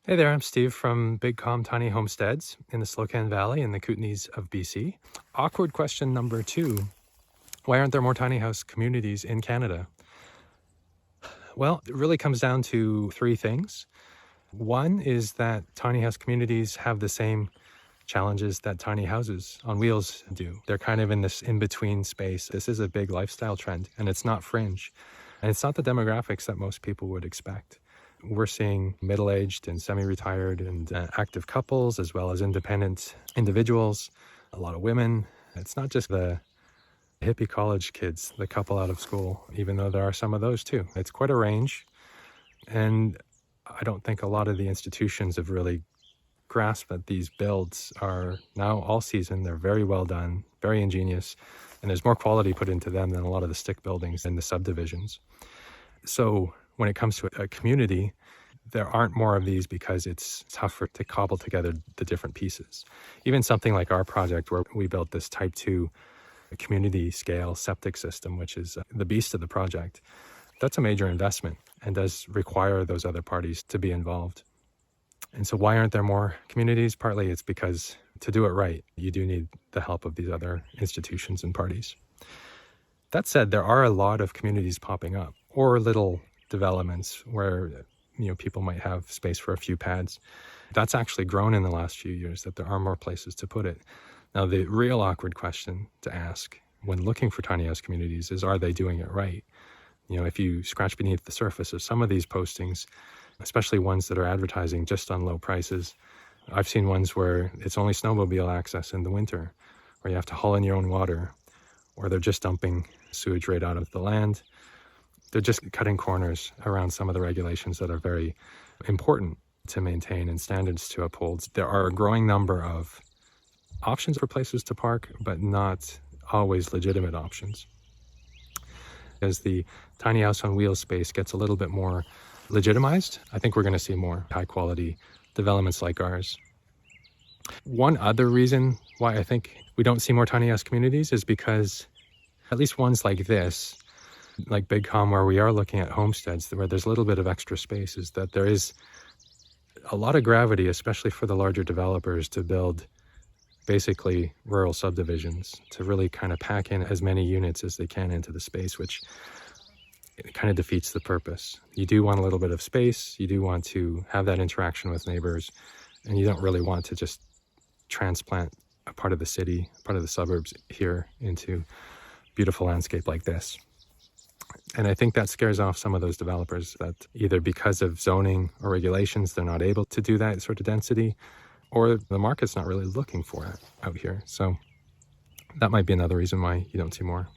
Hey there, I'm Steve from Big Calm Tiny Homesteads in the Slocan Valley in the Kootenays of BC. Awkward question number 2. Why aren't there more tiny house communities in Canada? Well, it really comes down to 3 things. One is that tiny house communities have the same challenges that tiny houses on wheels do. They're kind of in this in-between space. This is a big lifestyle trend, and it's not fringe. And it's not the demographics that most people would expect. We're seeing middle-aged and semi-retired and active couples, as well as independent individuals, a lot of women. It's not just the hippie college kids, the couple out of school, even though there are some of those too. It's quite a range. And I don't think a lot of the institutions have really grasped that these builds are now all season. They're very well done, very ingenious, and there's more quality put into them than a lot of the stick buildings in the subdivisions. So when it comes to a community, there aren't more of these because it's tougher to cobble together the different pieces. Even something like our project where we built this type 2 community scale septic system, which is the beast of the project, that's a major investment and does require those other parties to be involved. And so why aren't there more communities? Partly it's because to do it right, you do need the help of these other institutions and parties. That said, there are a lot of communities popping up, or little developments where people might have space for a few pads. That's actually grown in the last few years, that there are more places to put it. Now, the real awkward question to ask when looking for tiny house communities is, are they doing it right? If you scratch beneath the surface of some of these postings, especially ones that are advertising just on low prices, I've seen ones where it's only snowmobile access in the winter, or you have to haul in your own water, or they're just dumping sewage right out of the land. They're just cutting corners around some of the regulations that are very important to maintain and standards to uphold. There are a growing number of options for places to park, but not always legitimate options. As the tiny house on wheels space gets a little bit more legitimized, I think we're going to see more high quality developments like ours. One other reason why I think we don't see more tiny house communities is because at least ones like this, like Big Calm, where we are looking at homesteads where there's a little bit of extra space, is that there is a lot of gravity, especially for the larger developers, to build basically rural subdivisions, to really kind of pack in as many units as they can into the space, which kind of defeats the purpose. You do want a little bit of space, you do want to have that interaction with neighbors, and you don't really want to just transplant a part of the city, part of the suburbs here into beautiful landscape like this. And I think that scares off some of those developers that either because of zoning or regulations, they're not able to do that sort of density, or the market's not really looking for it out here. So that might be another reason why you don't see more.